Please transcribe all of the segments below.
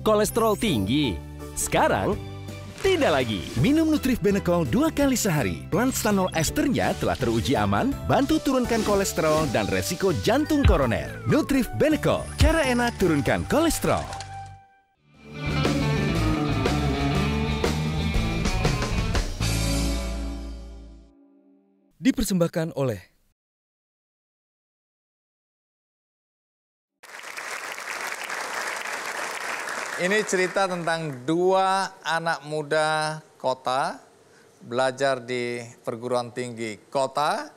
kolesterol tinggi? Sekarang, tidak lagi. Minum Nutrif Benecol 2 kali sehari. Planstanol esternya telah teruji aman, bantu turunkan kolesterol dan resiko jantung koroner. Nutrif Benecol, cara enak turunkan kolesterol. Dipersembahkan oleh Ini cerita tentang dua anak muda kota, belajar di perguruan tinggi kota,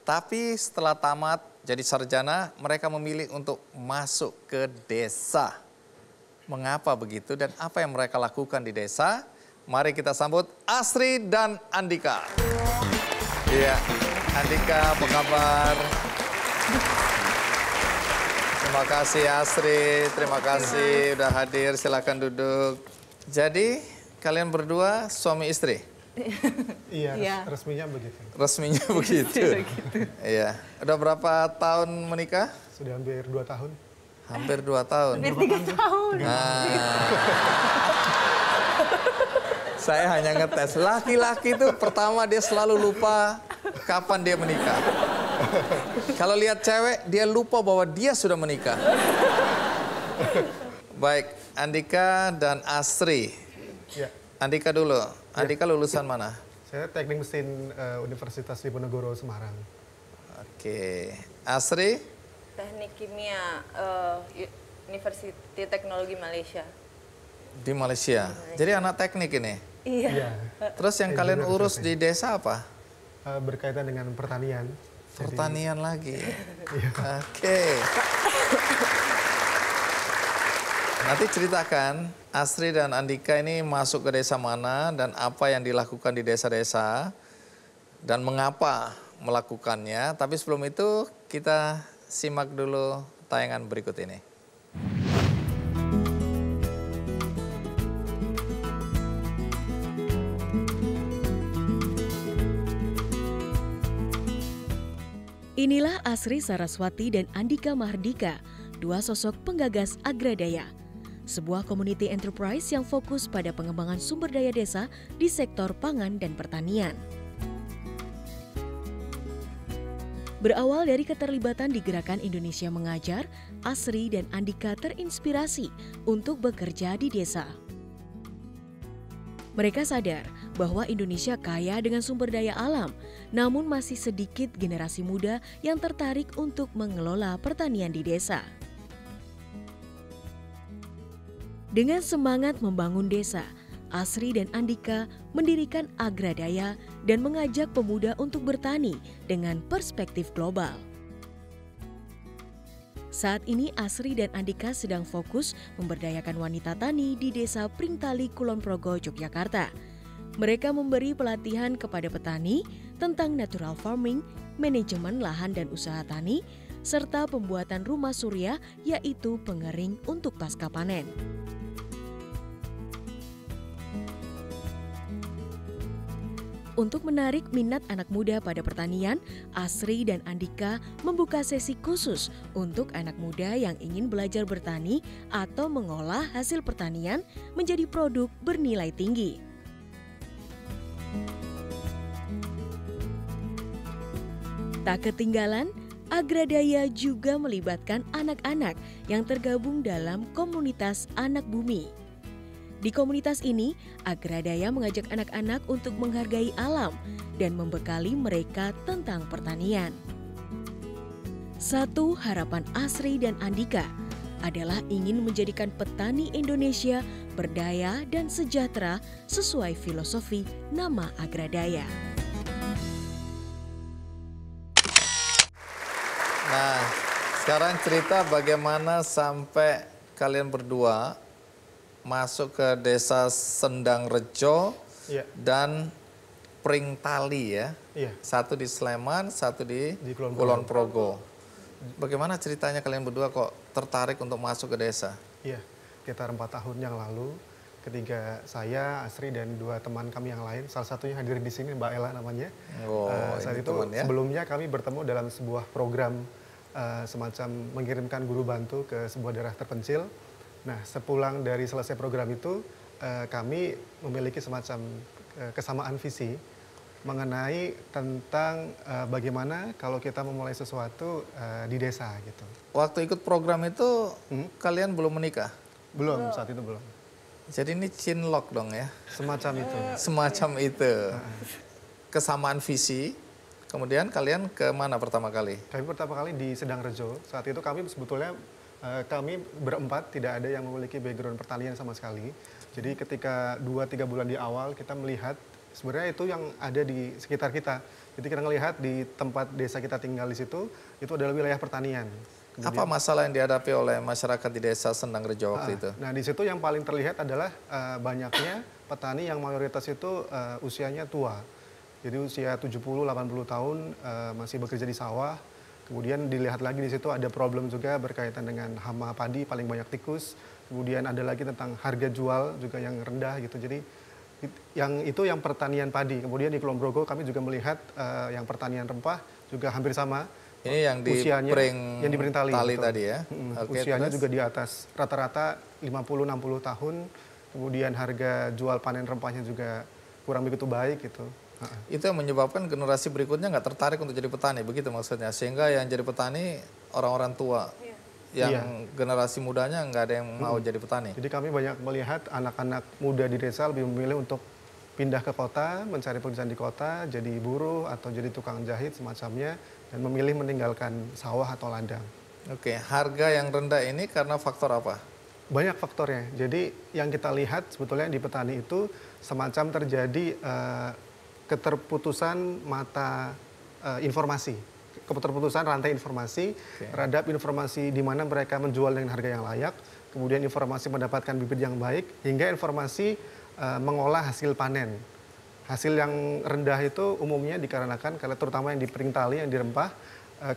tapi setelah tamat jadi sarjana, mereka memilih untuk masuk ke desa. Mengapa begitu dan apa yang mereka lakukan di desa? Mari kita sambut Asri dan Andika. Iya, Andika apa kabar? Terima kasih Asri, terima kasih udah hadir, silakan duduk. Jadi kalian berdua suami istri? Iya, resminya begitu. Resminya begitu? Iya. Udah berapa tahun menikah? Sudah hampir 2 tahun. Hampir 2 tahun? Hampir 3 tahun. Nah. Saya hanya ngetes, laki-laki itu pertama dia selalu lupa kapan dia menikah. Kalau lihat cewek, dia lupa bahwa dia sudah menikah. Baik, Andika dan Asri. Ya. Andika dulu. Andika lulusan mana? Saya teknik mesin Universitas Diponegoro, Semarang. Oke. Asri? Teknik kimia University Teknologi Malaysia. Di Malaysia. Jadi anak teknik ini? Iya. Terus yang kalian urus di desa apa? Berkaitan dengan pertanian. Pertanian lagi. Iya. Oke. Nanti ceritakan Asri dan Andika ini masuk ke desa mana dan apa yang dilakukan di desa-desa dan mengapa melakukannya. Tapi sebelum itu kita simak dulu tayangan berikut ini. Inilah Asri Saraswati dan Andika Mahardika, dua sosok penggagas Agradaya, sebuah community enterprise yang fokus pada pengembangan sumber daya desa di sektor pangan dan pertanian. Berawal dari keterlibatan di Gerakan Indonesia Mengajar, Asri dan Andika terinspirasi untuk bekerja di desa. Mereka sadar bahwa Indonesia kaya dengan sumber daya alam, namun masih sedikit generasi muda yang tertarik untuk mengelola pertanian di desa. Dengan semangat membangun desa, Asri dan Andika mendirikan Agradaya dan mengajak pemuda untuk bertani dengan perspektif global. Saat ini Asri dan Andika sedang fokus memberdayakan wanita tani di Desa Pringtali, Kulon Progo, Yogyakarta. Mereka memberi pelatihan kepada petani tentang natural farming, manajemen lahan dan usaha tani, serta pembuatan rumah surya yaitu pengering untuk pasca panen. Untuk menarik minat anak muda pada pertanian, Asri dan Andika membuka sesi khusus untuk anak muda yang ingin belajar bertani atau mengolah hasil pertanian menjadi produk bernilai tinggi. Tak ketinggalan, Agradaya juga melibatkan anak-anak yang tergabung dalam komunitas Anak Bumi. Di komunitas ini, Agradaya mengajak anak-anak untuk menghargai alam dan membekali mereka tentang pertanian. Satu harapan Asri dan Andika adalah ingin menjadikan petani Indonesia berdaya dan sejahtera sesuai filosofi nama Agradaya. Nah, sekarang cerita bagaimana sampai kalian berdua masuk ke desa Sendang Rejo dan Pringtali ya. Iya. Satu di Sleman, satu di Kulon Progo. Bagaimana ceritanya kalian berdua kok tertarik untuk masuk ke desa? Iya, sekitar 4 tahun yang lalu ketika saya, Asri dan 2 teman kami yang lain, salah satunya hadir di sini Mbak Ella namanya. Saat itu ya? Sebelumnya kami bertemu dalam sebuah program semacam mengirimkan guru bantu ke sebuah daerah terpencil. Nah, sepulang dari selesai program itu, kami memiliki semacam kesamaan visi mengenai tentang bagaimana kalau kita memulai sesuatu di desa gitu. Waktu ikut program itu kalian belum menikah? Belum, saat itu belum. Jadi ini cinlok dong ya? Semacam itu. Semacam itu. Kesamaan visi, kemudian kalian ke mana pertama kali? Kami pertama kali di Sedangrejo. Saat itu kami sebetulnya kami berempat tidak ada yang memiliki background pertanian sama sekali. Jadi ketika 2-3 bulan di awal kita melihat sebenarnya itu yang ada di sekitar kita. Jadi kita melihat di tempat desa kita tinggal di situ, itu adalah wilayah pertanian. Kemudian, apa masalah yang dihadapi oleh masyarakat di desa Sedangrejo waktu itu? Nah, di situ yang paling terlihat adalah banyaknya petani yang mayoritas itu usianya tua. Jadi usia 70-80 tahun masih bekerja di sawah. Kemudian dilihat lagi di situ ada problem juga berkaitan dengan hama padi, paling banyak tikus. Kemudian ada lagi tentang harga jual juga yang rendah gitu. Jadi yang pertanian padi. Kemudian di Kulon Progo kami juga melihat yang pertanian rempah juga hampir sama. Ini yang di Pring Tali tadi ya. Usianya juga di atas rata-rata 50-60 tahun. Kemudian harga jual panen rempahnya juga kurang begitu baik gitu. Itu yang menyebabkan generasi berikutnya nggak tertarik untuk jadi petani, begitu maksudnya. Sehingga yang jadi petani orang-orang tua. Yang generasi mudanya nggak ada yang mau jadi petani. Jadi kami banyak melihat anak-anak muda di desa lebih memilih untuk pindah ke kota, mencari pekerjaan di kota, jadi buruh atau jadi tukang jahit semacamnya, dan memilih meninggalkan sawah atau ladang. Oke, harga yang rendah ini karena faktor apa? Banyak faktornya. Jadi yang kita lihat sebetulnya di petani itu semacam terjadi keterputusan mata informasi, keterputusan rantai informasi terhadap informasi di mana mereka menjual dengan harga yang layak, kemudian informasi mendapatkan bibit yang baik, hingga informasi mengolah hasil panen. Hasil yang rendah itu umumnya dikarenakan, terutama yang di Pring Tali, yang dirempah,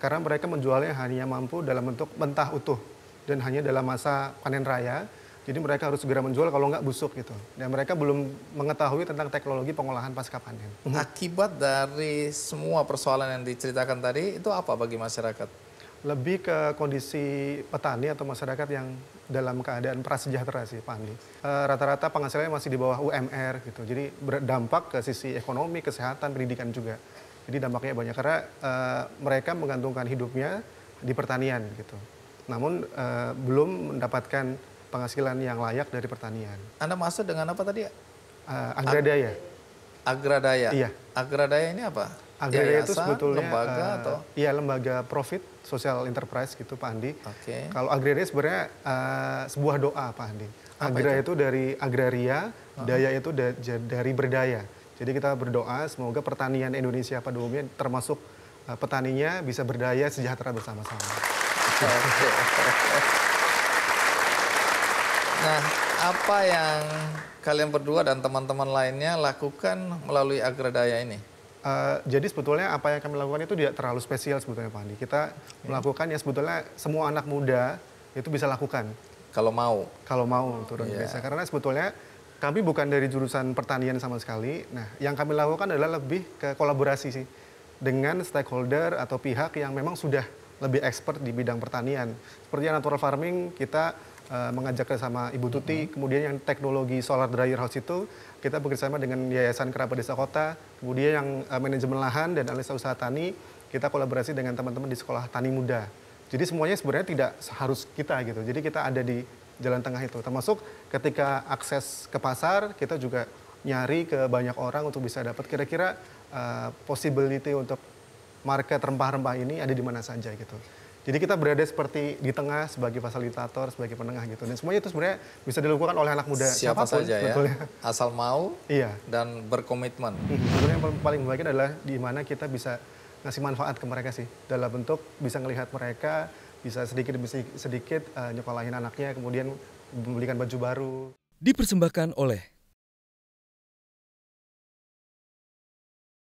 karena mereka menjualnya hanya mampu dalam bentuk mentah utuh dan hanya dalam masa panen raya. Jadi mereka harus segera menjual, kalau nggak busuk gitu. Dan mereka belum mengetahui tentang teknologi pengolahan pasca panen. Akibat dari semua persoalan yang diceritakan tadi, itu apa bagi masyarakat? Lebih ke kondisi petani atau masyarakat yang dalam keadaan prasejahtera sih, Pak Andi. Rata-rata penghasilannya masih di bawah UMR gitu. Jadi berdampak ke sisi ekonomi, kesehatan, pendidikan juga. Jadi dampaknya banyak karena mereka menggantungkan hidupnya di pertanian gitu. Namun belum mendapatkan penghasilan yang layak dari pertanian. Anda maksud dengan apa tadi? Agradaya. Agradaya? Iya. Agradaya ini apa? Agradaya itu sebetulnya lembaga atau? Iya, lembaga profit social enterprise gitu, Pak Andi. Oke. Kalau Agradaya sebenarnya sebuah doa, Pak Andi. Agra itu dari agraria, daya itu dari berdaya. Jadi kita berdoa semoga pertanian Indonesia pada umumnya termasuk petaninya bisa berdaya sejahtera bersama-sama. Nah, apa yang kalian berdua dan teman-teman lainnya lakukan melalui Agradaya ini? Jadi sebetulnya apa yang kami lakukan itu tidak terlalu spesial sebetulnya, Pak Andi. Kita melakukan yang sebetulnya semua anak muda itu bisa lakukan. Kalau mau? Kalau mau turun ke desa. Karena sebetulnya kami bukan dari jurusan pertanian sama sekali. Nah, yang kami lakukan adalah lebih ke kolaborasi sih dengan stakeholder atau pihak yang memang sudah lebih expert di bidang pertanian. Seperti natural farming, kita mengajak sama Ibu Tuti, kemudian yang teknologi solar dryer house itu kita bekerjasama dengan Yayasan Kerabat Desa Kota, kemudian yang manajemen lahan dan analisa usaha tani, kita kolaborasi dengan teman-teman di sekolah tani muda. Jadi semuanya sebenarnya tidak harus kita gitu, jadi kita ada di jalan tengah itu, termasuk ketika akses ke pasar, kita juga nyari ke banyak orang untuk bisa dapat kira-kira possibility untuk market rempah-rempah ini ada di mana saja gitu. Jadi kita berada seperti di tengah sebagai fasilitator, sebagai penengah gitu. Dan semuanya itu sebenarnya bisa dilakukan oleh anak muda siapa saja ya, sebetulnya. Asal mau iya. Dan berkomitmen. Sebetulnya yang paling membahagiakan adalah di mana kita bisa ngasih manfaat ke mereka sih. Dalam bentuk bisa ngelihat mereka, bisa sedikit nyekolahin anaknya, kemudian membelikan baju baru. Dipersembahkan oleh